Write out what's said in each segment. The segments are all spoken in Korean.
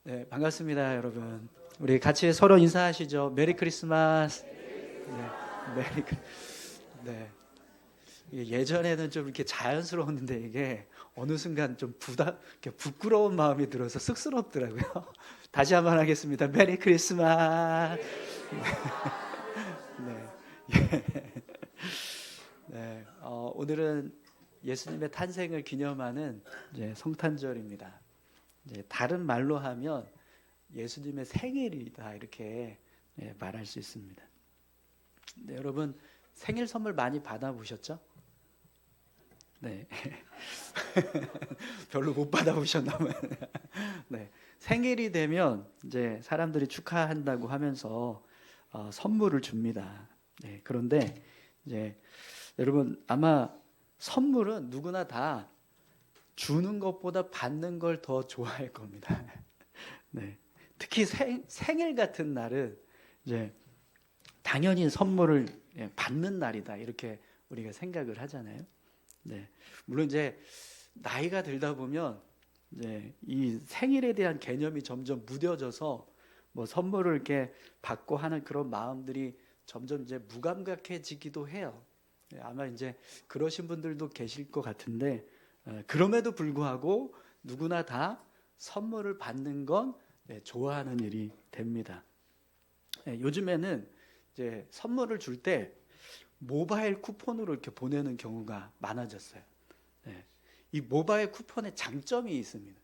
네, 반갑습니다, 여러분. 우리 같이 서로 인사하시죠. 메리 크리스마스. 네, 네. 예전에는 좀 이렇게 자연스러웠는데 이게 어느 순간 좀 이렇게 부끄러운 마음이 들어서 쑥스럽더라고요. 다시 한번 하겠습니다. 메리 크리스마스. 네, 네. 오늘은 예수님의 탄생을 기념하는 이제 성탄절입니다. 이제 다른 말로 하면 예수님의 생일이다 이렇게 말할 수 있습니다. 네, 여러분 생일 선물 많이 받아보셨죠? 네, 별로 못 받아보셨나 봐요. 네, 생일이 되면 이제 사람들이 축하한다고 하면서 선물을 줍니다. 네, 그런데 이제 여러분 아마 선물은 누구나 다 주는 것보다 받는 걸 더 좋아할 겁니다. 네. 특히 생일 같은 날은 이제 당연히 선물을 받는 날이다 이렇게 우리가 생각을 하잖아요. 네. 물론 이제 나이가 들다 보면 이제 이 생일에 대한 개념이 점점 무뎌져서 뭐 선물을 이렇게 받고 하는 그런 마음들이 점점 이제 무감각해지기도 해요. 아마 이제 그러신 분들도 계실 것 같은데 그럼에도 불구하고 누구나 다 선물을 받는 건 좋아하는 일이 됩니다. 요즘에는 이제 선물을 줄 때 모바일 쿠폰으로 이렇게 보내는 경우가 많아졌어요. 이 모바일 쿠폰의 장점이 있습니다.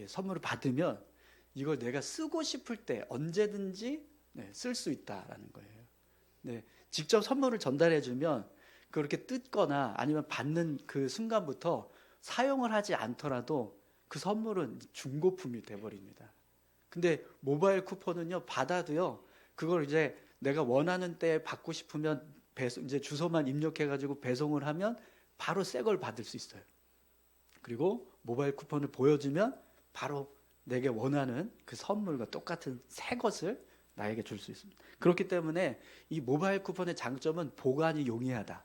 선물을 받으면 이걸 내가 쓰고 싶을 때 언제든지 쓸 수 있다라는 거예요. 직접 선물을 전달해 주면 그렇게 뜯거나 아니면 받는 그 순간부터 사용을 하지 않더라도 그 선물은 중고품이 돼버립니다. 근데 모바일 쿠폰은요, 받아도요, 그걸 이제 내가 원하는 때에 받고 싶으면 이제 주소만 입력해가지고 배송을 하면 바로 새 걸 받을 수 있어요. 그리고 모바일 쿠폰을 보여주면 바로 내게 원하는 그 선물과 똑같은 새 것을 나에게 줄 수 있습니다. 그렇기 때문에 이 모바일 쿠폰의 장점은 보관이 용이하다.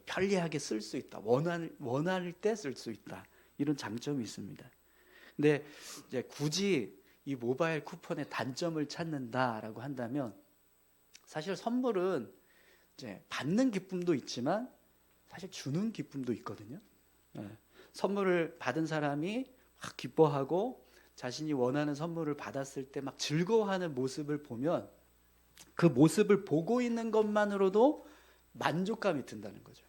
편리하게 쓸 수 있다. 원할 때 쓸 수 있다. 이런 장점이 있습니다. 근데 이제 굳이 이 모바일 쿠폰의 단점을 찾는다라고 한다면 사실 선물은 이제 받는 기쁨도 있지만 사실 주는 기쁨도 있거든요. 선물을 받은 사람이 막 기뻐하고 자신이 원하는 선물을 받았을 때 막 즐거워하는 모습을 보면 그 모습을 보고 있는 것만으로도 만족감이 든다는 거죠.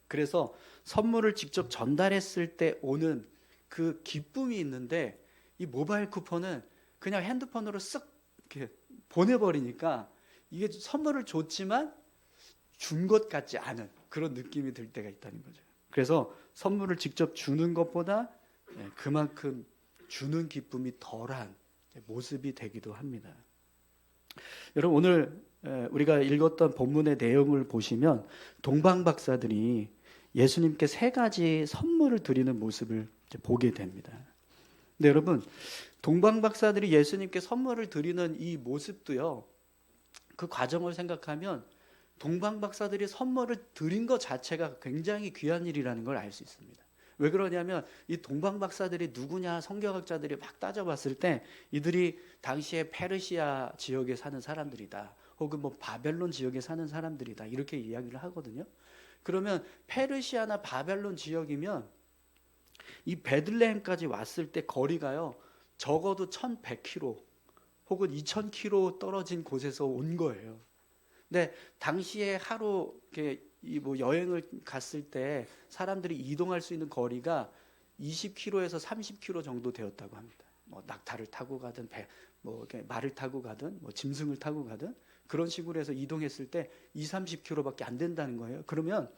그래서 선물을 직접 전달했을 때 오는 그 기쁨이 있는데 이 모바일 쿠폰은 그냥 핸드폰으로 쓱 이렇게 보내버리니까 이게 선물을 줬지만 준 것 같지 않은 그런 느낌이 들 때가 있다는 거죠. 그래서 선물을 직접 주는 것보다 그만큼 주는 기쁨이 덜한 모습이 되기도 합니다. 여러분 오늘 우리가 읽었던 본문의 내용을 보시면 동방박사들이 예수님께 세 가지 선물을 드리는 모습을 보게 됩니다. 근데 여러분 동방박사들이 예수님께 선물을 드리는 이 모습도요, 그 과정을 생각하면 동방박사들이 선물을 드린 것 자체가 굉장히 귀한 일이라는 걸 알 수 있습니다. 왜 그러냐면 이 동방박사들이 누구냐 성경학자들이 막 따져봤을 때 이들이 당시에 페르시아 지역에 사는 사람들이다, 혹은 뭐 바벨론 지역에 사는 사람들이다 이렇게 이야기를 하거든요. 그러면 페르시아나 바벨론 지역이면 이 베들레헴까지 왔을 때 거리가요 적어도 1100km 혹은 2000km 떨어진 곳에서 온 거예요. 근데 당시에 하루 이렇게 뭐 여행을 갔을 때 사람들이 이동할 수 있는 거리가 20km에서 30km 정도 되었다고 합니다. 뭐 낙타를 타고 가든 뭐 말을 타고 가든 뭐 짐승을 타고 가든 그런 식으로 해서 이동했을 때 20-30km밖에 안 된다는 거예요. 그러면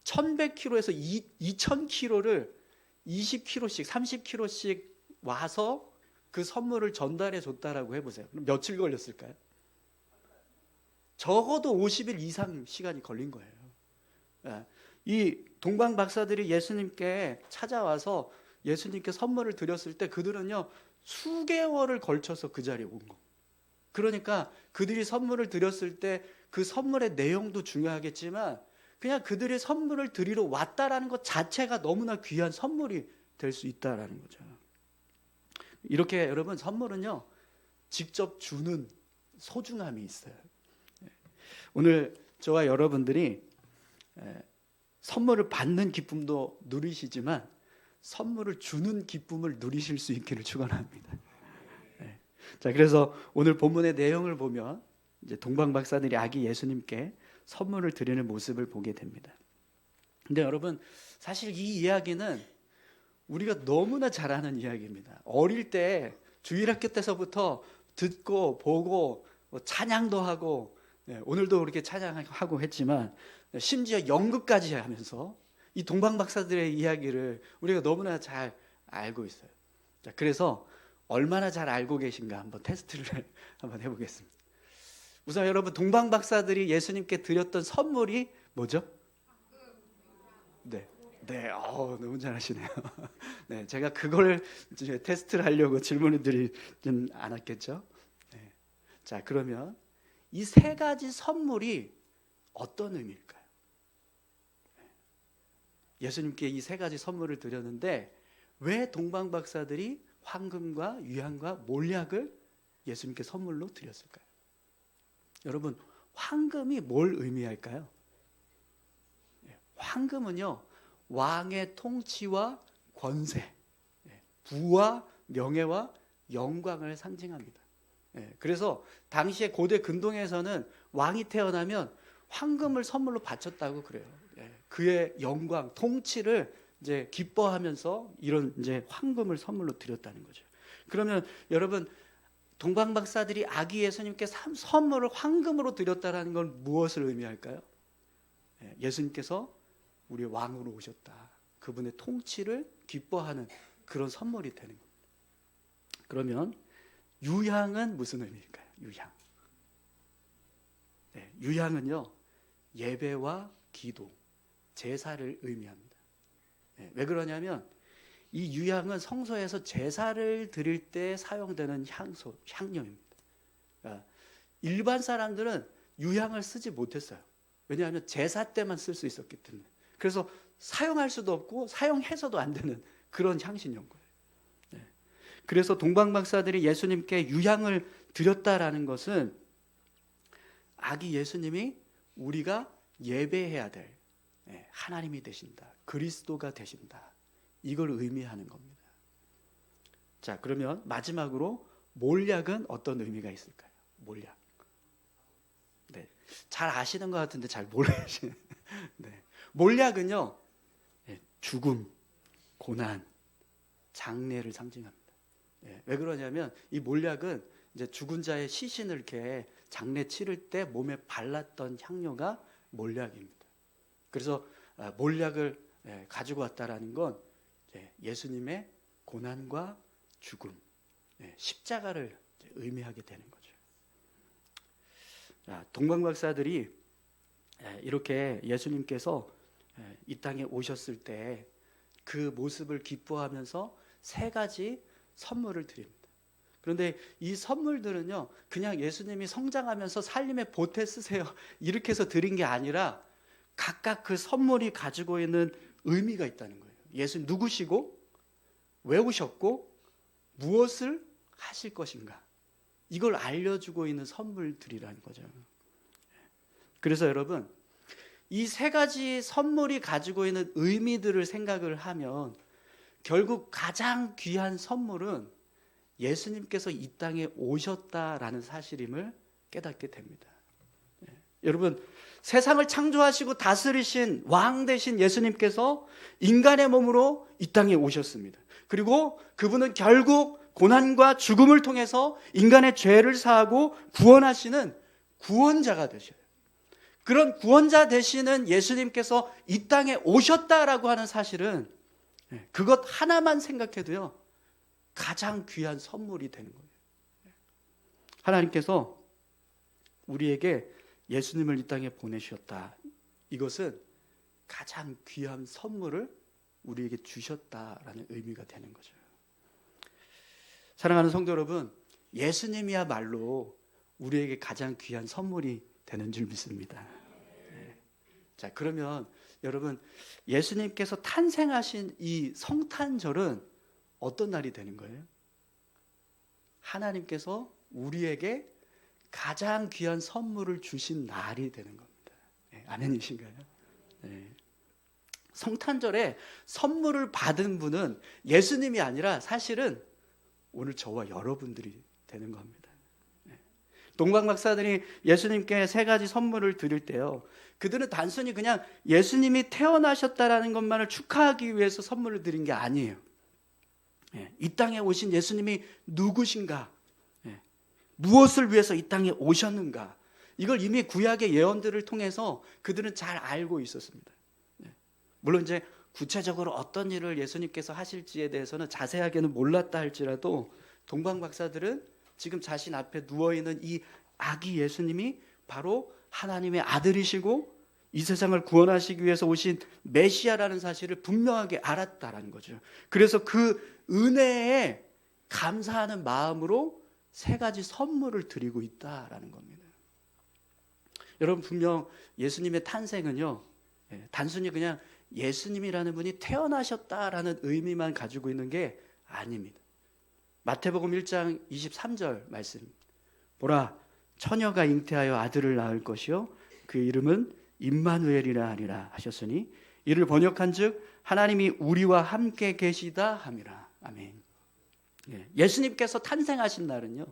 1100km에서 2000km를 20km씩 30km씩 와서 그 선물을 전달해 줬다라고 해보세요. 그럼 며칠 걸렸을까요? 적어도 50일 이상 시간이 걸린 거예요. 이 동방 박사들이 예수님께 찾아와서 예수님께 선물을 드렸을 때 그들은요 수개월을 걸쳐서 그 자리에 온 거. 그러니까 그들이 선물을 드렸을 때 그 선물의 내용도 중요하겠지만 그냥 그들이 선물을 드리러 왔다라는 것 자체가 너무나 귀한 선물이 될 수 있다라는 거죠. 이렇게 여러분 선물은요 직접 주는 소중함이 있어요. 오늘 저와 여러분들이 선물을 받는 기쁨도 누리시지만 선물을 주는 기쁨을 누리실 수 있기를 축원합니다. 자, 그래서 오늘 본문의 내용을 보면 이제 동방 박사들이 아기 예수님께 선물을 드리는 모습을 보게 됩니다. 근데 여러분 사실 이 이야기는 우리가 너무나 잘 아는 이야기입니다. 어릴 때 주일학교 때서부터 듣고 보고 찬양도 하고 오늘도 그렇게 찬양하고 했지만 심지어 연극까지 하면서 이 동방 박사들의 이야기를 우리가 너무나 잘 알고 있어요. 자, 그래서 얼마나 잘 알고 계신가 한번 테스트를 한번 해보겠습니다. 우선 여러분 동방 박사들이 예수님께 드렸던 선물이 뭐죠? 네, 너무 잘하시네요. 네, 제가 그걸 이제 테스트를 하려고 질문을 드리진 않았겠죠. 네. 자, 그러면 이 세 가지 선물이 어떤 의미일까요? 예수님께 이 세 가지 선물을 드렸는데 왜 동방 박사들이 황금과 유향과 몰약을 예수님께 선물로 드렸을까요? 여러분, 황금이 뭘 의미할까요? 황금은요, 왕의 통치와 권세, 부와 명예와 영광을 상징합니다. 그래서 당시에 고대 근동에서는 왕이 태어나면 황금을 선물로 바쳤다고 그래요. 그의 영광, 통치를 이제 기뻐하면서 이런 이제 황금을 선물로 드렸다는 거죠. 그러면 여러분 동방 박사들이 아기 예수님께 선물을 황금으로 드렸다라는 건 무엇을 의미할까요? 예수님께서 우리의 왕으로 오셨다. 그분의 통치를 기뻐하는 그런 선물이 되는 겁니다. 그러면 유향은 무슨 의미일까요? 유향. 유향은요 예배와 기도, 제사를 의미합니다. 왜 그러냐면 이 유향은 성소에서 제사를 드릴 때 사용되는 향료입니다. 그러니까 일반 사람들은 유향을 쓰지 못했어요. 왜냐하면 제사 때만 쓸 수 있었기 때문에. 그래서 사용할 수도 없고 사용해서도 안 되는 그런 향신료인 거예요. 그래서 동방 박사들이 예수님께 유향을 드렸다라는 것은 아기 예수님이 우리가 예배해야 될 하나님이 되신다. 그리스도가 되신다. 이걸 의미하는 겁니다. 자, 그러면 마지막으로 몰약은 어떤 의미가 있을까요? 몰약. 네, 잘 아시는 것 같은데 잘 모르시는. 네, 몰약은요 죽음, 고난, 장례를 상징합니다. 왜 그러냐면 이 몰약은 이제 죽은 자의 시신을 이렇게 장례 치를 때 몸에 발랐던 향료가 몰약입니다. 그래서 몰약을 가지고 왔다라는 건 예수님의 고난과 죽음, 십자가를 의미하게 되는 거죠. 동방 박사들이 이렇게 예수님께서 이 땅에 오셨을 때 그 모습을 기뻐하면서 세 가지 선물을 드립니다. 그런데 이 선물들은요 그냥 예수님이 성장하면서 살림에 보태 쓰세요 이렇게 해서 드린 게 아니라 각각 그 선물이 가지고 있는 의미가 있다는 거예요. 예수님 누구시고 왜 오셨고 무엇을 하실 것인가, 이걸 알려주고 있는 선물들이라는 거죠. 그래서 여러분 이 세 가지 선물이 가지고 있는 의미들을 생각을 하면 결국 가장 귀한 선물은 예수님께서 이 땅에 오셨다라는 사실임을 깨닫게 됩니다. 여러분 세상을 창조하시고 다스리신 왕 되신 예수님께서 인간의 몸으로 이 땅에 오셨습니다. 그리고 그분은 결국 고난과 죽음을 통해서 인간의 죄를 사하고 구원하시는 구원자가 되셔요. 그런 구원자 되시는 예수님께서 이 땅에 오셨다라고 하는 사실은 그것 하나만 생각해도요 가장 귀한 선물이 되는 거예요. 하나님께서 우리에게 예수님을 이 땅에 보내주셨다. 이것은 가장 귀한 선물을 우리에게 주셨다라는 의미가 되는 거죠. 사랑하는 성도 여러분, 예수님이야말로 우리에게 가장 귀한 선물이 되는 줄 믿습니다. 자, 그러면 여러분 예수님께서 탄생하신 이 성탄절은 어떤 날이 되는 거예요? 하나님께서 우리에게 가장 귀한 선물을 주신 날이 되는 겁니다. 아멘이신가요? 네. 성탄절에 선물을 받은 분은 예수님이 아니라 사실은 오늘 저와 여러분들이 되는 겁니다. 동방 박사들이 예수님께 세 가지 선물을 드릴 때요, 그들은 단순히 그냥 예수님이 태어나셨다라는 것만을 축하하기 위해서 선물을 드린 게 아니에요. 이 땅에 오신 예수님이 누구신가, 무엇을 위해서 이 땅에 오셨는가, 이걸 이미 구약의 예언들을 통해서 그들은 잘 알고 있었습니다. 물론 이제 구체적으로 어떤 일을 예수님께서 하실지에 대해서는 자세하게는 몰랐다 할지라도 동방 박사들은 지금 자신 앞에 누워있는 이 아기 예수님이 바로 하나님의 아들이시고 이 세상을 구원하시기 위해서 오신 메시아라는 사실을 분명하게 알았다라는 거죠. 그래서 그 은혜에 감사하는 마음으로 세 가지 선물을 드리고 있다라는 겁니다. 여러분, 분명 예수님의 탄생은요, 단순히 그냥 예수님이라는 분이 태어나셨다라는 의미만 가지고 있는 게 아닙니다. 마태복음 1장 23절 말씀, 보라, 처녀가 잉태하여 아들을 낳을 것이요 그 이름은 임마누엘이라 하리라 하셨으니 이를 번역한즉 하나님이 우리와 함께 계시다 함이라. 아멘. 예수님께서 탄생하신 날은요,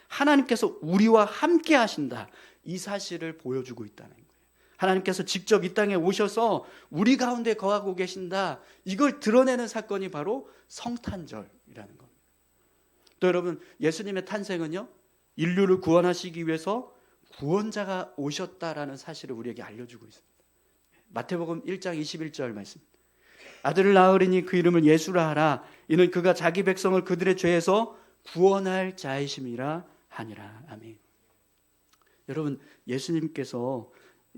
하나님께서 우리와 함께 하신다, 이 사실을 보여주고 있다는 거예요. 하나님께서 직접 이 땅에 오셔서 우리 가운데 거하고 계신다, 이걸 드러내는 사건이 바로 성탄절이라는 겁니다. 또 여러분, 예수님의 탄생은요, 인류를 구원하시기 위해서 구원자가 오셨다라는 사실을 우리에게 알려주고 있습니다. 마태복음 1장 21절 말씀, 아들을 낳으리니 그 이름을 예수라 하라. 이는 그가 자기 백성을 그들의 죄에서 구원할 자이심이라 하니라. 아멘. 여러분, 예수님께서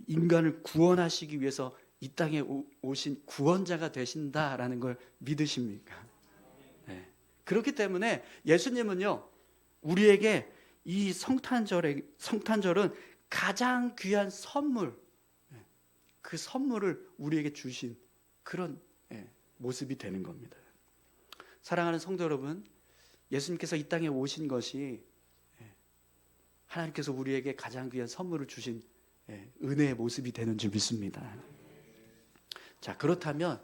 인간을 구원하시기 위해서 이 땅에 오신 구원자가 되신다라는 걸 믿으십니까? 네. 그렇기 때문에 예수님은요, 우리에게 이 성탄절은 가장 귀한 선물, 그 선물을 우리에게 주신 그런 모습이 되는 겁니다. 사랑하는 성도 여러분, 예수님께서 이 땅에 오신 것이 하나님께서 우리에게 가장 귀한 선물을 주신 은혜의 모습이 되는 줄 믿습니다. 자, 그렇다면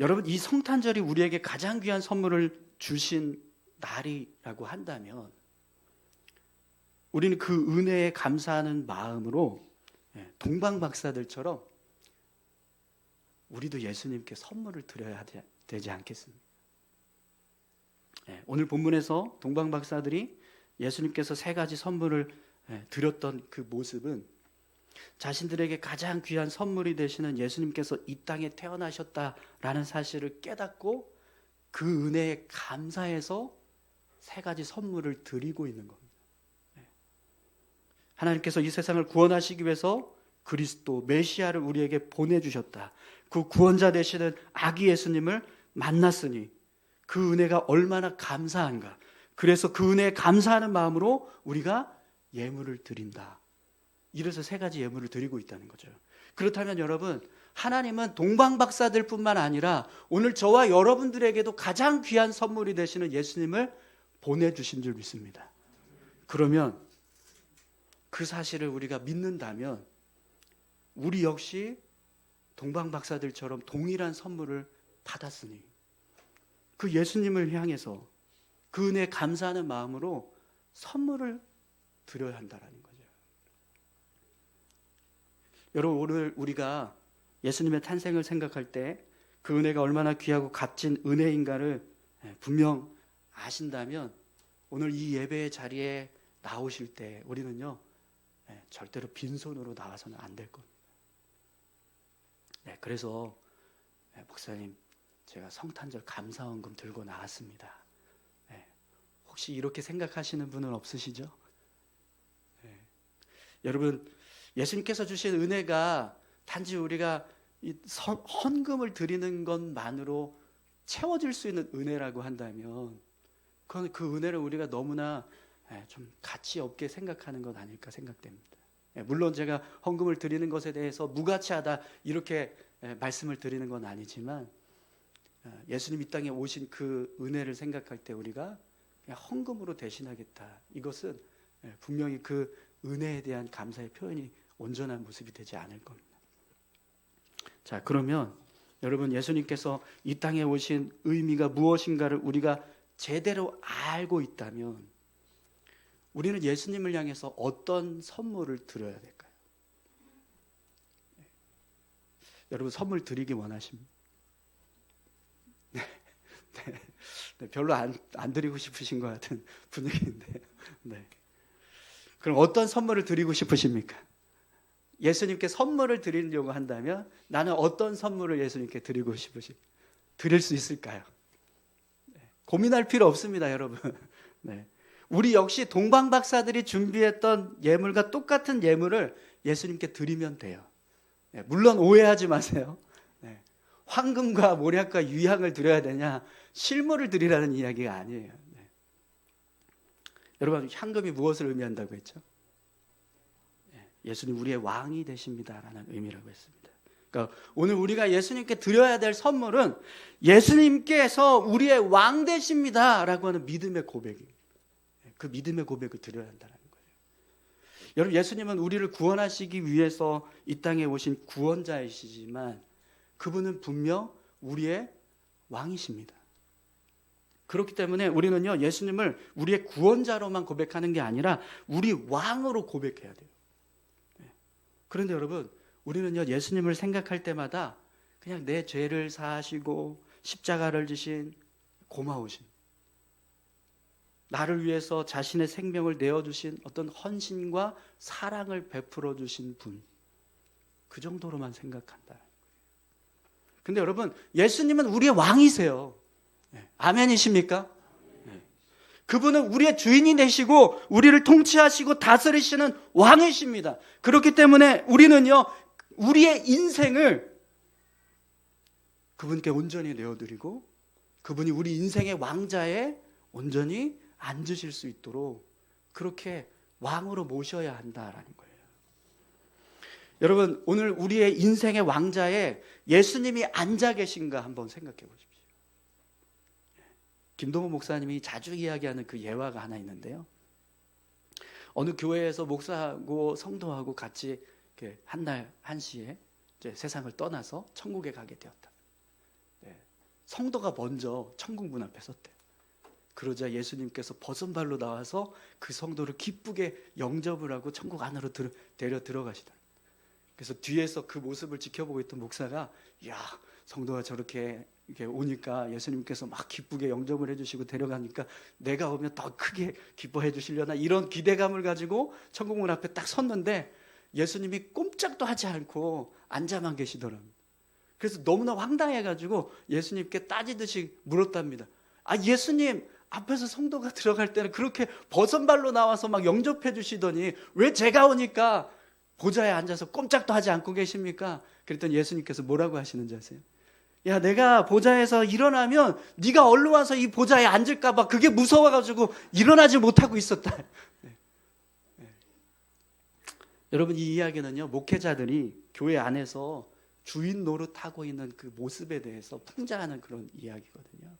여러분, 이 성탄절이 우리에게 가장 귀한 선물을 주신 날이라고 한다면 우리는 그 은혜에 감사하는 마음으로 동방 박사들처럼 우리도 예수님께 선물을 드려야 되지 않겠습니까? 오늘 본문에서 동방 박사들이 예수님께서 세 가지 선물을 드렸던 그 모습은 자신들에게 가장 귀한 선물이 되시는 예수님께서 이 땅에 태어나셨다라는 사실을 깨닫고 그 은혜에 감사해서 세 가지 선물을 드리고 있는 겁니다. 하나님께서 이 세상을 구원하시기 위해서 그리스도 메시아를 우리에게 보내주셨다. 그 구원자 되시는 아기 예수님을 만났으니 그 은혜가 얼마나 감사한가. 그래서 그 은혜에 감사하는 마음으로 우리가 예물을 드린다. 이래서 세 가지 예물을 드리고 있다는 거죠. 그렇다면 여러분, 하나님은 동방 박사들뿐만 아니라 오늘 저와 여러분들에게도 가장 귀한 선물이 되시는 예수님을 보내주신 줄 믿습니다. 그러면 그 사실을 우리가 믿는다면 우리 역시 동방 박사들처럼 동일한 선물을 받았으니 그 예수님을 향해서 그 은혜에 감사하는 마음으로 선물을 드려야 한다는 거죠. 여러분, 오늘 우리가 예수님의 탄생을 생각할 때 그 은혜가 얼마나 귀하고 값진 은혜인가를 분명 아신다면 오늘 이 예배의 자리에 나오실 때 우리는요, 절대로 빈손으로 나와서는 안 될 겁니다. 그래서 목사님, 제가 성탄절 감사원금 들고 나왔습니다. 혹시 이렇게 생각하시는 분은 없으시죠? 여러분, 예수님께서 주신 은혜가 단지 우리가 이 헌금을 드리는 것만으로 채워질 수 있는 은혜라고 한다면 그건 그 은혜를 우리가 너무나 좀 가치 없게 생각하는 것 아닐까 생각됩니다. 물론 제가 헌금을 드리는 것에 대해서 무가치하다 이렇게 말씀을 드리는 건 아니지만 예수님 이 땅에 오신 그 은혜를 생각할 때 우리가 그냥 헌금으로 대신하겠다. 이것은 분명히 그 은혜에 대한 감사의 표현이 온전한 모습이 되지 않을 겁니다. 자, 그러면 여러분, 예수님께서 이 땅에 오신 의미가 무엇인가를 우리가 제대로 알고 있다면 우리는 예수님을 향해서 어떤 선물을 드려야 될까요? 여러분, 선물 드리기 원하십니까? 네, 별로 안 드리고 싶으신 것 같은 분위기인데, 네. 그럼 어떤 선물을 드리고 싶으십니까? 예수님께 선물을 드리려고 한다면 나는 어떤 선물을 예수님께 드리고 드릴 수 있을까요? 네, 고민할 필요 없습니다, 여러분. 네. 우리 역시 동방박사들이 준비했던 예물과 똑같은 예물을 예수님께 드리면 돼요. 네, 물론 오해하지 마세요. 네. 황금과 모략과 유향을 드려야 되냐, 실물을 드리라는 이야기가 아니에요. 네. 여러분, 향금이 무엇을 의미한다고 했죠? 예수님 우리의 왕이 되십니다라는 의미라고 했습니다. 그러니까 오늘 우리가 예수님께 드려야 될 선물은 예수님께서 우리의 왕 되십니다라고 하는 믿음의 고백입니다. 그 믿음의 고백을 드려야 한다는 거예요. 여러분, 예수님은 우리를 구원하시기 위해서 이 땅에 오신 구원자이시지만 그분은 분명 우리의 왕이십니다. 그렇기 때문에 우리는요, 예수님을 우리의 구원자로만 고백하는 게 아니라 우리 왕으로 고백해야 돼요. 그런데 여러분, 우리는요, 예수님을 생각할 때마다 그냥 내 죄를 사하시고 십자가를 지신 고마우신, 나를 위해서 자신의 생명을 내어주신 어떤 헌신과 사랑을 베풀어 주신 분, 그 정도로만 생각한다. 근데 여러분, 예수님은 우리의 왕이세요. 아멘이십니까? 그분은 우리의 주인이 되시고 우리를 통치하시고 다스리시는 왕이십니다. 그렇기 때문에 우리는요, 우리의 인생을 그분께 온전히 내어드리고 그분이 우리 인생의 왕자에 온전히 앉으실 수 있도록 그렇게 왕으로 모셔야 한다라는 거예요. 여러분, 오늘 우리의 인생의 왕자에 예수님이 앉아 계신가 한번 생각해 보십시오. 김동호 목사님이 자주 이야기하는 그 예화가 하나 있는데요. 어느 교회에서 목사하고 성도하고 같이 한날 한시에 이제 세상을 떠나서 천국에 가게 되었다. 성도가 먼저 천국 문 앞에 섰대요. 그러자 예수님께서 버선발로 나와서 그 성도를 기쁘게 영접을 하고 천국 안으로 데려 들어가시다. 그래서 뒤에서 그 모습을 지켜보고 있던 목사가, 야, 성도가 저렇게 이렇게 오니까 예수님께서 막 기쁘게 영접을 해주시고 데려가니까 내가 오면 더 크게 기뻐해 주시려나, 이런 기대감을 가지고 천국문 앞에 딱 섰는데 예수님이 꼼짝도 하지 않고 앉아만 계시더랍니다. 그래서 너무나 황당해가지고 예수님께 따지듯이 물었답니다. 아, 예수님, 앞에서 성도가 들어갈 때는 그렇게 버선발로 나와서 막 영접해 주시더니 왜 제가 오니까 보좌에 앉아서 꼼짝도 하지 않고 계십니까? 그랬더니 예수님께서 뭐라고 하시는지 아세요? 야, 내가 보좌에서 일어나면 네가 얼른 와서 이 보좌에 앉을까 봐 그게 무서워가지고 일어나지 못하고 있었다. 여러분, 이 이야기는요, 목회자들이 교회 안에서 주인 노릇하고 있는 그 모습에 대해서 풍자하는 그런 이야기거든요.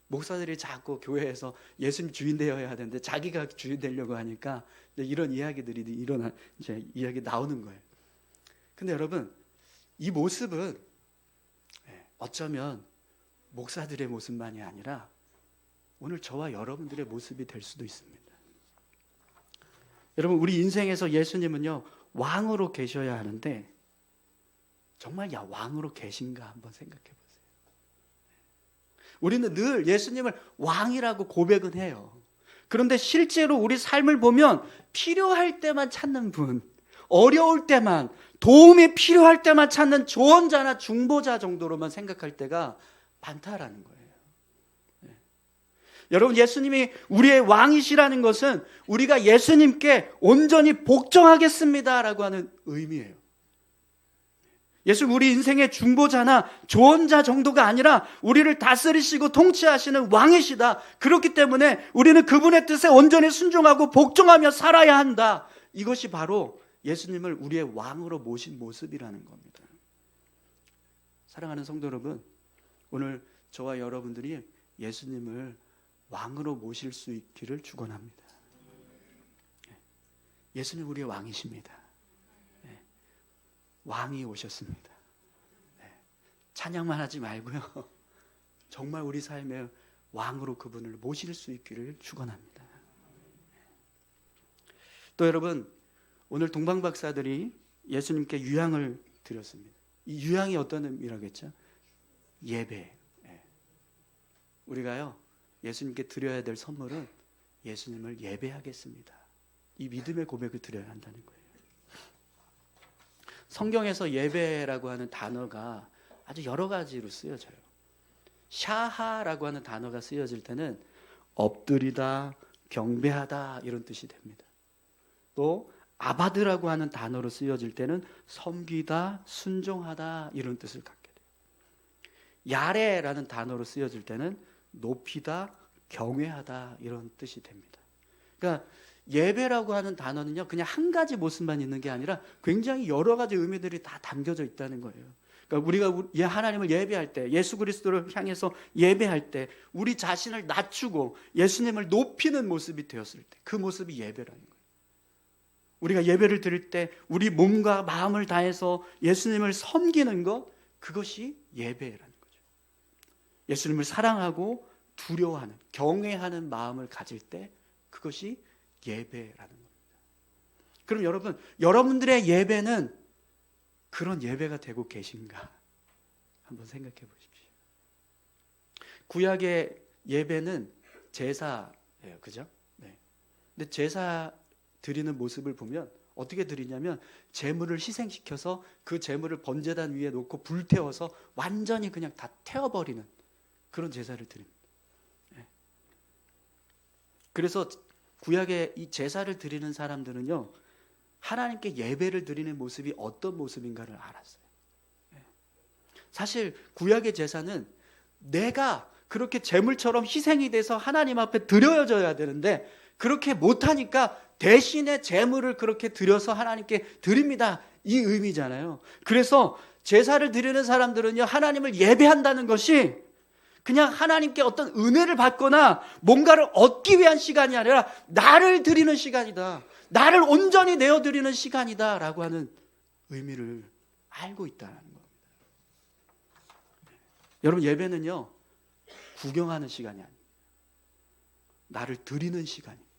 목사들이 자꾸 교회에서 예수님 주인 되어야 되는데 자기가 주인 되려고 하니까 이런 이야기들이 이제 이야기 나오는 거예요. 근데 여러분, 이 모습은 어쩌면 목사들의 모습만이 아니라 오늘 저와 여러분들의 모습이 될 수도 있습니다. 여러분, 우리 인생에서 예수님은요, 왕으로 계셔야 하는데 정말 왕으로 계신가 한번 생각해 보세요. 우리는 늘 예수님을 왕이라고 고백은 해요. 그런데 실제로 우리 삶을 보면 필요할 때만 찾는 분, 어려울 때만, 도움이 필요할 때만 찾는 조언자나 중보자 정도로만 생각할 때가 많다라는 거예요. 여러분, 예수님이 우리의 왕이시라는 것은 우리가 예수님께 온전히 복종하겠습니다라고 하는 의미예요. 예수님 우리 인생의 중보자나 조언자 정도가 아니라 우리를 다스리시고 통치하시는 왕이시다. 그렇기 때문에 우리는 그분의 뜻에 온전히 순종하고 복종하며 살아야 한다. 이것이 바로 예수님을 우리의 왕으로 모신 모습이라는 겁니다. 사랑하는 성도 여러분, 오늘 저와 여러분들이 예수님을 왕으로 모실 수 있기를 축원합니다. 예수님 우리의 왕이십니다. 왕이 오셨습니다. 찬양만 하지 말고요. 정말 우리 삶의 왕으로 그분을 모실 수 있기를 축원합니다. 또 여러분, 오늘 동방박사들이 예수님께 유향을 드렸습니다. 이 유향이 어떤 의미라겠죠? 예배. 우리가요, 예수님께 드려야 될 선물은 예수님을 예배하겠습니다. 이 믿음의 고백을 드려야 한다는 거예요. 성경에서 예배라고 하는 단어가 아주 여러 가지로 쓰여져요. 샤하라고 하는 단어가 쓰여질 때는 엎드리다, 경배하다 이런 뜻이 됩니다. 또 아바드라고 하는 단어로 쓰여질 때는 섬기다, 순종하다 이런 뜻을 갖게 돼요. 야레라는 단어로 쓰여질 때는 높이다, 경외하다 이런 뜻이 됩니다. 그러니까 예배라고 하는 단어는요, 그냥 한 가지 모습만 있는 게 아니라 굉장히 여러 가지 의미들이 다 담겨져 있다는 거예요. 그러니까 우리가 하나님을 예배할 때, 예수 그리스도를 향해서 예배할 때 우리 자신을 낮추고 예수님을 높이는 모습이 되었을 때 그 모습이 예배라는 거예요. 우리가 예배를 드릴 때 우리 몸과 마음을 다해서 예수님을 섬기는 것, 그것이 예배라는 거죠. 예수님을 사랑하고 두려워하는, 경외하는 마음을 가질 때 그것이 예배라는 겁니다. 그럼 여러분, 여러분들의 예배는 그런 예배가 되고 계신가? 한번 생각해 보십시오. 구약의 예배는 제사예요. 그죠? 네. 근데 제사 드리는 모습을 보면 어떻게 드리냐면 제물을 희생시켜서 그 제물을 번제단 위에 놓고 불태워서 완전히 그냥 다 태워버리는 그런 제사를 드립니다. 네. 그래서 구약의 이 제사를 드리는 사람들은요, 하나님께 예배를 드리는 모습이 어떤 모습인가를 알았어요. 사실 구약의 제사는 내가 그렇게 제물처럼 희생이 돼서 하나님 앞에 드려져야 되는데 그렇게 못하니까 대신에 제물을 그렇게 드려서 하나님께 드립니다, 이 의미잖아요. 그래서 제사를 드리는 사람들은요, 하나님을 예배한다는 것이 그냥 하나님께 어떤 은혜를 받거나 뭔가를 얻기 위한 시간이 아니라 나를 드리는 시간이다, 나를 온전히 내어드리는 시간이다 라고 하는 의미를 알고 있다는 겁니다. 여러분, 예배는요, 구경하는 시간이 아닙니다. 나를 드리는 시간입니다.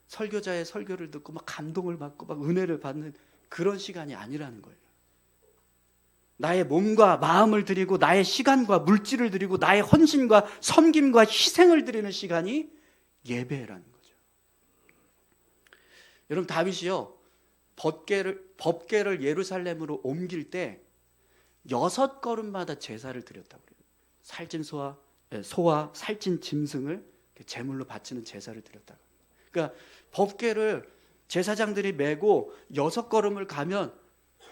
설교자의 설교를 듣고 막 감동을 받고 막 은혜를 받는 그런 시간이 아니라는 거예요. 나의 몸과 마음을 드리고 나의 시간과 물질을 드리고 나의 헌신과 섬김과 희생을 드리는 시간이 예배라는 거죠. 여러분, 다윗이요, 법궤를 예루살렘으로 옮길 때 6걸음마다 제사를 드렸다고 그래요. 살찐 소와 살찐 짐승을 제물로 바치는 제사를 드렸다고. 그러니까 법궤를 제사장들이 메고 6걸음을 가면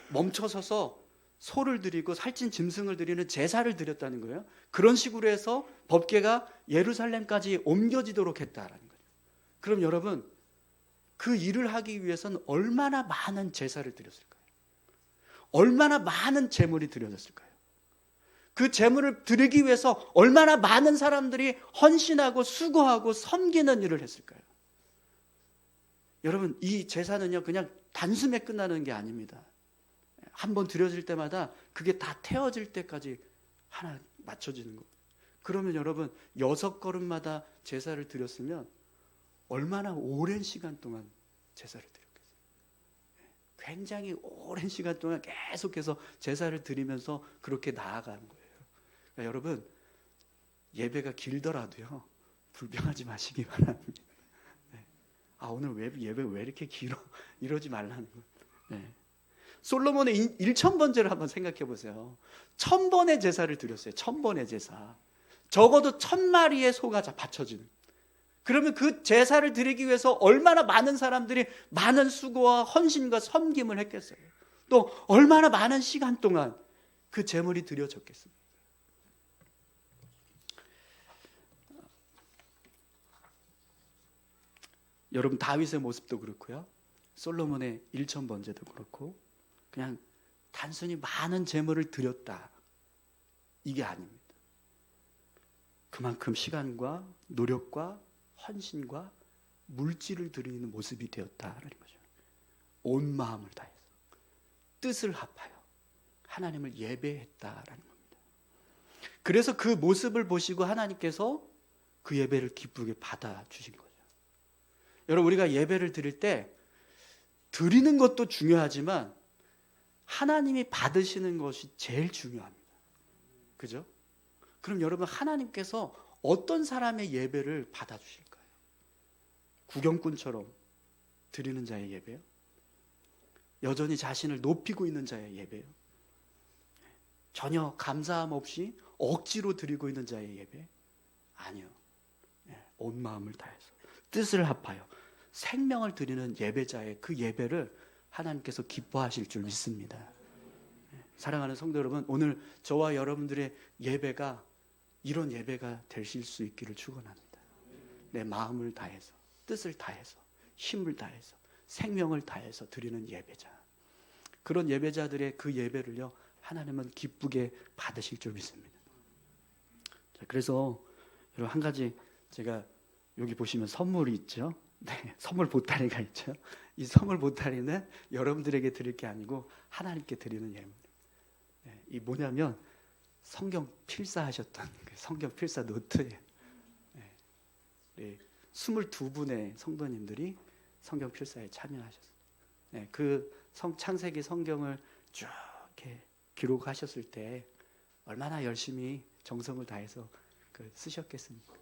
멈춰서서 소를 드리고 살찐 짐승을 드리는 제사를 드렸다는 거예요. 그런 식으로 해서 법궤가 예루살렘까지 옮겨지도록 했다라는 거예요. 그럼 여러분, 그 일을 하기 위해서는 얼마나 많은 제사를 드렸을까요? 얼마나 많은 제물이 드려졌을까요? 그 제물을 드리기 위해서 얼마나 많은 사람들이 헌신하고 수고하고 섬기는 일을 했을까요? 여러분, 이 제사는요, 그냥 단숨에 끝나는 게 아닙니다. 한번 드려질 때마다 그게 다 태워질 때까지 하나 맞춰지는 거예요. 그러면 여러분, 6걸음마다 제사를 드렸으면 얼마나 오랜 시간 동안 제사를 드렸겠어요. 굉장히 오랜 시간 동안 계속해서 제사를 드리면서 그렇게 나아가는 거예요. 그러니까 여러분, 예배가 길더라도요, 불평하지 마시기 바랍니다. 오늘 예배 왜 이렇게 길어? 이러지 말라는 거예요. 솔로몬의 1000번제를 한번 생각해 보세요. 1000번의 제사를 드렸어요. 1000번의 제사. 적어도 1000마리의 소가 바쳐지는. 그러면 그 제사를 드리기 위해서 얼마나 많은 사람들이 많은 수고와 헌신과 섬김을 했겠어요. 또 얼마나 많은 시간 동안 그 제물이 드려졌겠습니까? 여러분, 다윗의 모습도 그렇고요, 솔로몬의 1000번제도 그렇고, 그냥 단순히 많은 제물을 드렸다, 이게 아닙니다. 그만큼 시간과 노력과 헌신과 물질을 드리는 모습이 되었다라는 거죠. 온 마음을 다해서 뜻을 합하여 하나님을 예배했다라는 겁니다. 그래서 그 모습을 보시고 하나님께서 그 예배를 기쁘게 받아주신 거죠. 여러분, 우리가 예배를 드릴 때 드리는 것도 중요하지만 하나님이 받으시는 것이 제일 중요합니다. 그죠? 그럼 여러분, 하나님께서 어떤 사람의 예배를 받아주실까요? 구경꾼처럼 드리는 자의 예배요? 여전히 자신을 높이고 있는 자의 예배요? 전혀 감사함 없이 억지로 드리고 있는 자의 예배? 아니요. 온 마음을 다해서 뜻을 합하여 생명을 드리는 예배자의 그 예배를 하나님께서 기뻐하실 줄 믿습니다. 사랑하는 성도 여러분, 오늘 저와 여러분들의 예배가 이런 예배가 되실 수 있기를 축원합니다. 내 마음을 다해서, 뜻을 다해서, 힘을 다해서, 생명을 다해서 드리는 예배자. 그런 예배자들의 그 예배를요, 하나님은 기쁘게 받으실 줄 믿습니다. 자, 그래서 여러분, 한 가지 제가 여기 보시면 선물이 있죠. 네, 선물 보따리가 있죠. 이 선물 보따리는 여러분들에게 드릴 게 아니고 하나님께 드리는 예물. 네, 이 뭐냐면 성경 필사하셨던 그 성경 필사 노트예요. 네, 22분의 성도님들이 성경 필사에 참여하셨어요. 네, 그 창세기 성경을 쭉 이렇게 기록하셨을 때 얼마나 열심히 정성을 다해서 쓰셨겠습니까?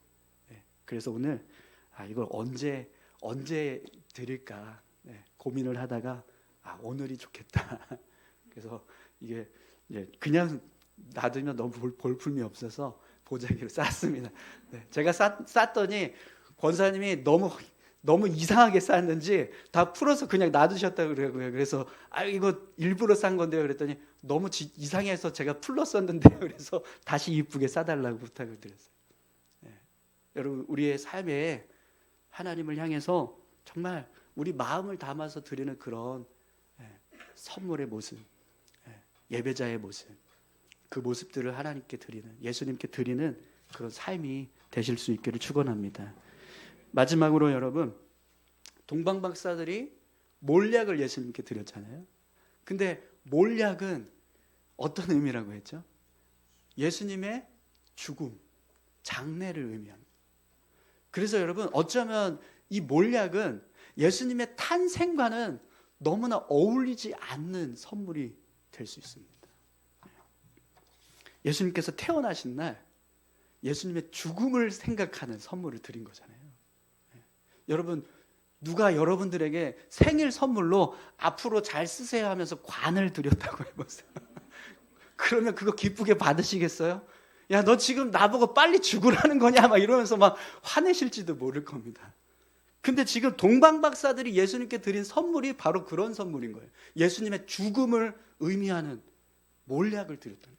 네, 그래서 오늘 이걸 언제 드릴까 고민을 하다가 오늘이 좋겠다. 그래서 이게 그냥 놔두면 너무 볼품이 없어서 보자기로 쌌습니다. 네, 제가 쌌더니 권사님이 너무 이상하게 쌌는지 다 풀어서 그냥 놔두셨다고 그러고요. 그래서 이거 일부러 싼 건데요. 그랬더니 너무 이상해서 제가 풀러 썼는데요. 그래서 다시 이쁘게 싸달라고 부탁을 드렸어요. 네, 여러분, 우리의 삶에 하나님을 향해서 정말 우리 마음을 담아서 드리는 그런 선물의 모습, 예배자의 모습, 그 모습들을 하나님께 드리는, 예수님께 드리는 그런 삶이 되실 수 있기를 축원합니다. 마지막으로 여러분, 동방박사들이 몰약을 예수님께 드렸잖아요. 근데 몰약은 어떤 의미라고 했죠? 예수님의 죽음, 장례를 의미합니다. 그래서 여러분, 어쩌면 이 몰약은 예수님의 탄생과는 너무나 어울리지 않는 선물이 될 수 있습니다. 예수님께서 태어나신 날 예수님의 죽음을 생각하는 선물을 드린 거잖아요. 여러분, 누가 여러분들에게 생일 선물로 앞으로 잘 쓰세요 하면서 관을 드렸다고 해보세요. 그러면 그거 기쁘게 받으시겠어요? 야, 너 지금 나보고 빨리 죽으라는 거냐? 막 이러면서 막 화내실지도 모를 겁니다. 근데 지금 동방박사들이 예수님께 드린 선물이 바로 그런 선물인 거예요. 예수님의 죽음을 의미하는 몰약을 드렸다는 거예요.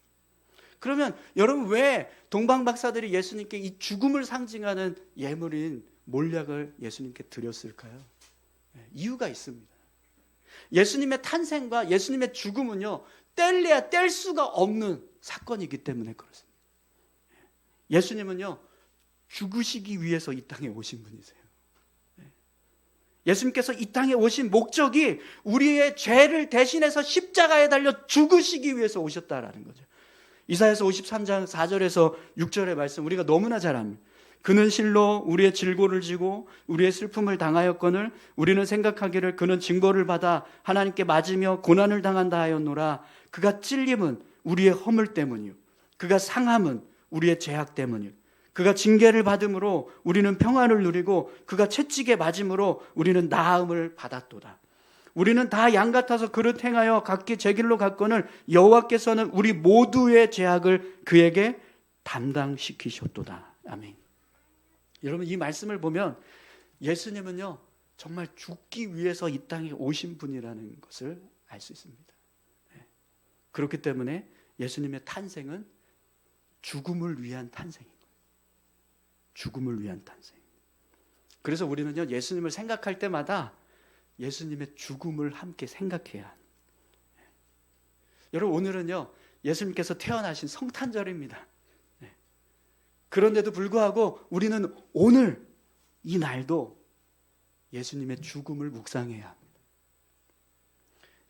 그러면 여러분, 왜 동방박사들이 예수님께 이 죽음을 상징하는 예물인 몰약을 예수님께 드렸을까요? 이유가 있습니다. 예수님의 탄생과 예수님의 죽음은요, 뗄래야 뗄 수가 없는 사건이기 때문에 그렇습니다. 예수님은요, 죽으시기 위해서 이 땅에 오신 분이세요. 예수님께서 이 땅에 오신 목적이 우리의 죄를 대신해서 십자가에 달려 죽으시기 위해서 오셨다라는 거죠. 이사야서 53장 4절에서 6절의 말씀 우리가 너무나 잘 압니다. 그는 실로 우리의 질고를 지고 우리의 슬픔을 당하였거늘 우리는 생각하기를 그는 징벌을 받아 하나님께 맞으며 고난을 당한다 하였노라. 그가 찔림은 우리의 허물 때문이요 그가 상함은 우리의 죄악 때문이요 그가 징계를 받음으로 우리는 평안을 누리고 그가 채찍에 맞음으로 우리는 나음을 받았도다. 우리는 다 양 같아서 그릇 행하여 각기 제 길로 갔거늘 여호와께서는 우리 모두의 죄악을 그에게 담당시키셨도다. 아멘. 여러분, 이 말씀을 보면 예수님은요, 정말 죽기 위해서 이 땅에 오신 분이라는 것을 알 수 있습니다. 그렇기 때문에 예수님의 탄생은 죽음을 위한 탄생인 거예요. 죽음을 위한 탄생. 그래서 우리는요, 예수님을 생각할 때마다 예수님의 죽음을 함께 생각해야 합니다. 여러분, 오늘은요, 예수님께서 태어나신 성탄절입니다. 그런데도 불구하고 우리는 오늘 이 날도 예수님의 죽음을 묵상해야 합니다.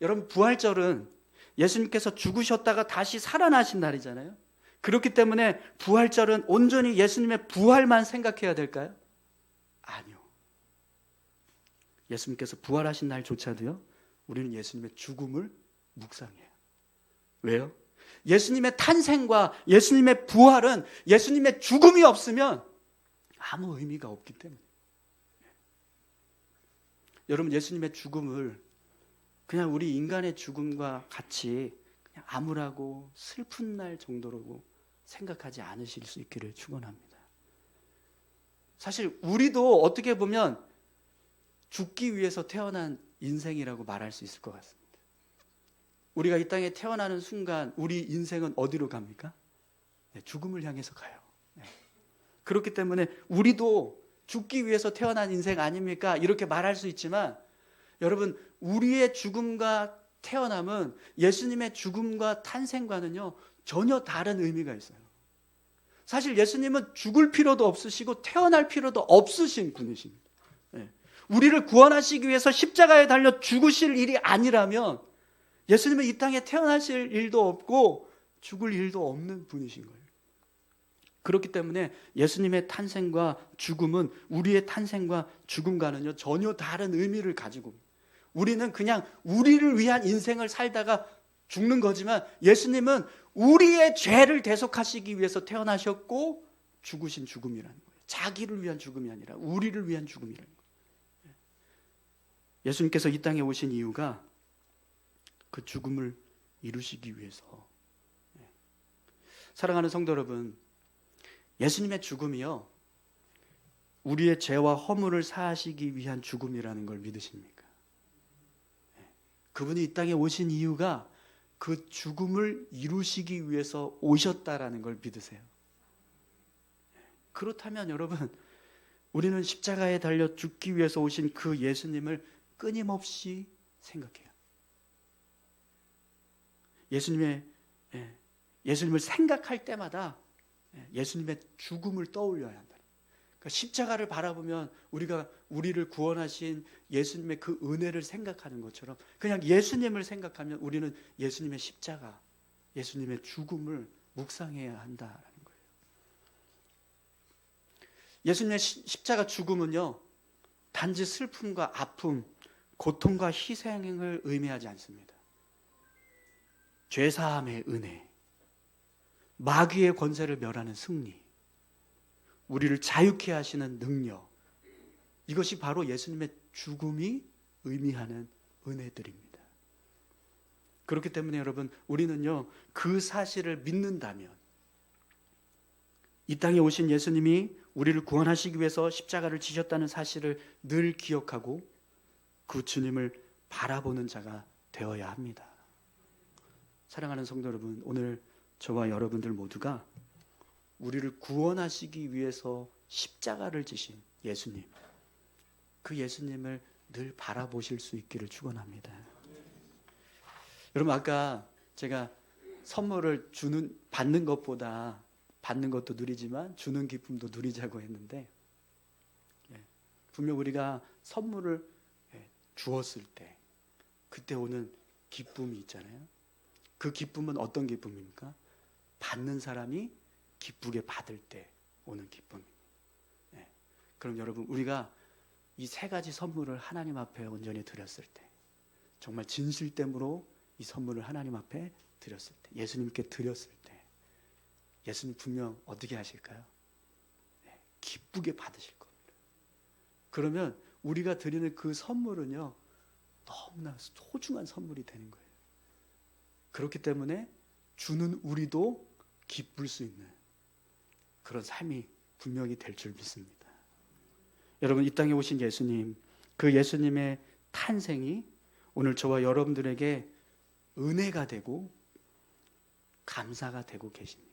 여러분, 부활절은 예수님께서 죽으셨다가 다시 살아나신 날이잖아요. 그렇기 때문에 부활절은 온전히 예수님의 부활만 생각해야 될까요? 아니요. 예수님께서 부활하신 날조차도요, 우리는 예수님의 죽음을 묵상해요. 왜요? 예수님의 탄생과 예수님의 부활은 예수님의 죽음이 없으면 아무 의미가 없기 때문에. 여러분, 예수님의 죽음을 그냥 우리 인간의 죽음과 같이 그냥 암울하고 슬픈 날 정도로 생각하지 않으실 수 있기를 축원합니다. 사실 우리도 어떻게 보면 죽기 위해서 태어난 인생이라고 말할 수 있을 것 같습니다. 우리가 이 땅에 태어나는 순간 우리 인생은 어디로 갑니까? 네, 죽음을 향해서 가요. 네. 그렇기 때문에 우리도 죽기 위해서 태어난 인생 아닙니까? 이렇게 말할 수 있지만 여러분, 우리의 죽음과 태어남은 예수님의 죽음과 탄생과는요 전혀 다른 의미가 있어요. 사실 예수님은 죽을 필요도 없으시고 태어날 필요도 없으신 분이십니다. 네. 우리를 구원하시기 위해서 십자가에 달려 죽으실 일이 아니라면 예수님은 이 땅에 태어나실 일도 없고 죽을 일도 없는 분이신 거예요. 그렇기 때문에 예수님의 탄생과 죽음은 우리의 탄생과 죽음과는요 전혀 다른 의미를 가지고, 우리는 그냥 우리를 위한 인생을 살다가 죽는 거지만 예수님은 우리의 죄를 대속하시기 위해서 태어나셨고 죽으신 죽음이라는 거예요. 자기를 위한 죽음이 아니라 우리를 위한 죽음이라는 거예요. 예수님께서 이 땅에 오신 이유가 그 죽음을 이루시기 위해서. 사랑하는 성도 여러분, 예수님의 죽음이요 우리의 죄와 허물을 사하시기 위한 죽음이라는 걸 믿으십니까? 그분이 이 땅에 오신 이유가 그 죽음을 이루시기 위해서 오셨다라는 걸 믿으세요? 그렇다면 여러분, 우리는 십자가에 달려 죽기 위해서 오신 그 예수님을 끊임없이 생각해요. 예수님을 생각할 때마다 예수님의 죽음을 떠올려야 한다. 그러니까 십자가를 바라보면 우리가 우리를 구원하신 예수님의 그 은혜를 생각하는 것처럼 그냥 예수님을 생각하면 우리는 예수님의 십자가, 예수님의 죽음을 묵상해야 한다라는 거예요. 예수님의 십자가 죽음은요 단지 슬픔과 아픔, 고통과 희생을 의미하지 않습니다. 죄사함의 은혜, 마귀의 권세를 멸하는 승리, 우리를 자유케 하시는 능력, 이것이 바로 예수님의 죽음이 의미하는 은혜들입니다. 그렇기 때문에 여러분, 우리는요 그 사실을 믿는다면, 이 땅에 오신 예수님이 우리를 구원하시기 위해서 십자가를 지셨다는 사실을 늘 기억하고 그 주님을 바라보는 자가 되어야 합니다. 사랑하는 성도 여러분, 오늘 저와 여러분들 모두가 우리를 구원하시기 위해서 십자가를 지신 예수님, 그 예수님을 늘 바라보실 수 있기를 축원합니다. 여러분, 아까 제가 선물을 받는 것보다 받는 것도 누리지만 주는 기쁨도 누리자고 했는데, 분명 우리가 선물을 주었을 때 그때 오는 기쁨이 있잖아요. 그 기쁨은 어떤 기쁨입니까? 받는 사람이 기쁘게 받을 때 오는 기쁨입니다. 그럼 여러분, 우리가 이 세 가지 선물을 하나님 앞에 온전히 드렸을 때, 정말 진실됨으로 이 선물을 하나님 앞에 드렸을 때, 예수님께 드렸을 때, 예수님 분명 어떻게 하실까요? 기쁘게 받으실 겁니다. 그러면 우리가 드리는 그 선물은요 너무나 소중한 선물이 되는 거예요. 그렇기 때문에 주는 우리도 기쁠 수 있는 그런 삶이 분명히 될 줄 믿습니다. 여러분, 이 땅에 오신 예수님, 그 예수님의 탄생이 오늘 저와 여러분들에게 은혜가 되고 감사가 되고 계십니까?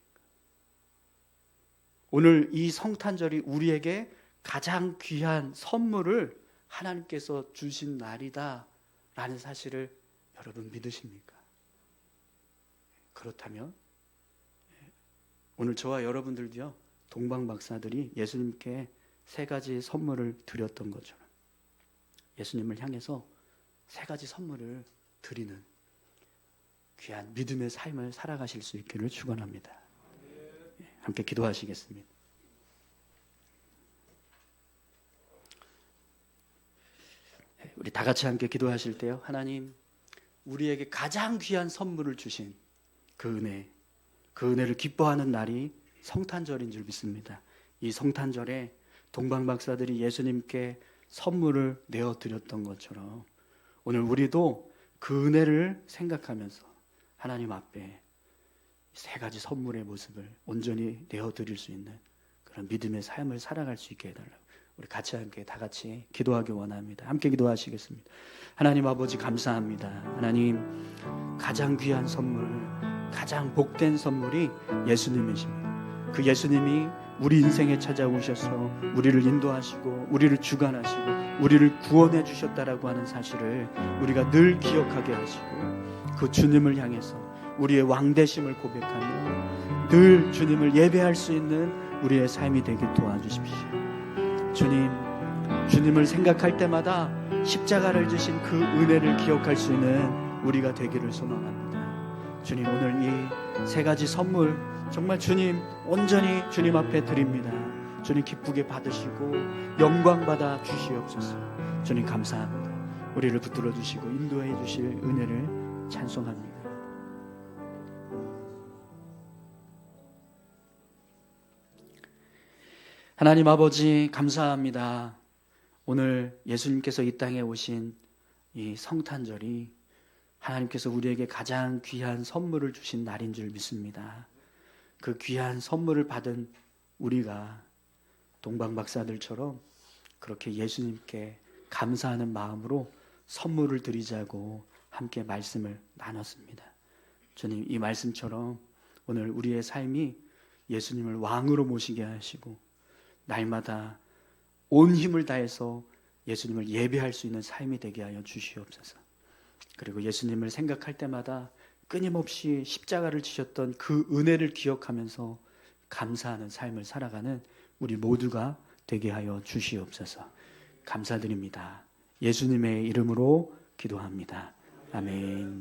오늘 이 성탄절이 우리에게 가장 귀한 선물을 하나님께서 주신 날이다 라는 사실을 여러분 믿으십니까? 그렇다면 오늘 저와 여러분들도요 동방 박사들이 예수님께 세 가지 선물을 드렸던 것처럼 예수님을 향해서 세 가지 선물을 드리는 귀한 믿음의 삶을 살아가실 수 있기를 축원합니다. 함께 기도하시겠습니다. 우리 다 같이 함께 기도하실 때요. 하나님, 우리에게 가장 귀한 선물을 주신 그 은혜를 기뻐하는 날이 성탄절인 줄 믿습니다. 이 성탄절에 동방 박사들이 예수님께 선물을 내어드렸던 것처럼 오늘 우리도 그 은혜를 생각하면서 하나님 앞에 세 가지 선물의 모습을 온전히 내어드릴 수 있는 그런 믿음의 삶을 살아갈 수 있게 해달라고 우리 같이 함께 다 같이 기도하기 원합니다. 함께 기도하시겠습니다. 하나님 아버지 감사합니다. 하나님 가장 귀한 선물, 가장 복된 선물이 예수님이십니다. 그 예수님이 우리 인생에 찾아오셔서 우리를 인도하시고 우리를 주관하시고 우리를 구원해 주셨다라고 하는 사실을 우리가 늘 기억하게 하시고 그 주님을 향해서 우리의 왕되심을 고백하며 늘 주님을 예배할 수 있는 우리의 삶이 되게 도와주십시오. 주님을 생각할 때마다 십자가를 지신 그 은혜를 기억할 수 있는 우리가 되기를 소망합니다. 주님, 오늘 이 세 가지 선물 정말 주님 온전히 주님 앞에 드립니다. 주님 기쁘게 받으시고 영광 받아 주시옵소서. 주님 감사합니다. 우리를 붙들어 주시고 인도해 주실 은혜를 찬송합니다. 하나님 아버지 감사합니다. 오늘 예수님께서 이 땅에 오신 이 성탄절이 하나님께서 우리에게 가장 귀한 선물을 주신 날인 줄 믿습니다. 그 귀한 선물을 받은 우리가 동방 박사들처럼 그렇게 예수님께 감사하는 마음으로 선물을 드리자고 함께 말씀을 나눴습니다. 주님, 이 말씀처럼 오늘 우리의 삶이 예수님을 왕으로 모시게 하시고 날마다 온 힘을 다해서 예수님을 예배할 수 있는 삶이 되게 하여 주시옵소서. 그리고 예수님을 생각할 때마다 끊임없이 십자가를 지셨던 그 은혜를 기억하면서 감사하는 삶을 살아가는 우리 모두가 되게 하여 주시옵소서. 감사드립니다. 예수님의 이름으로 기도합니다. 아멘.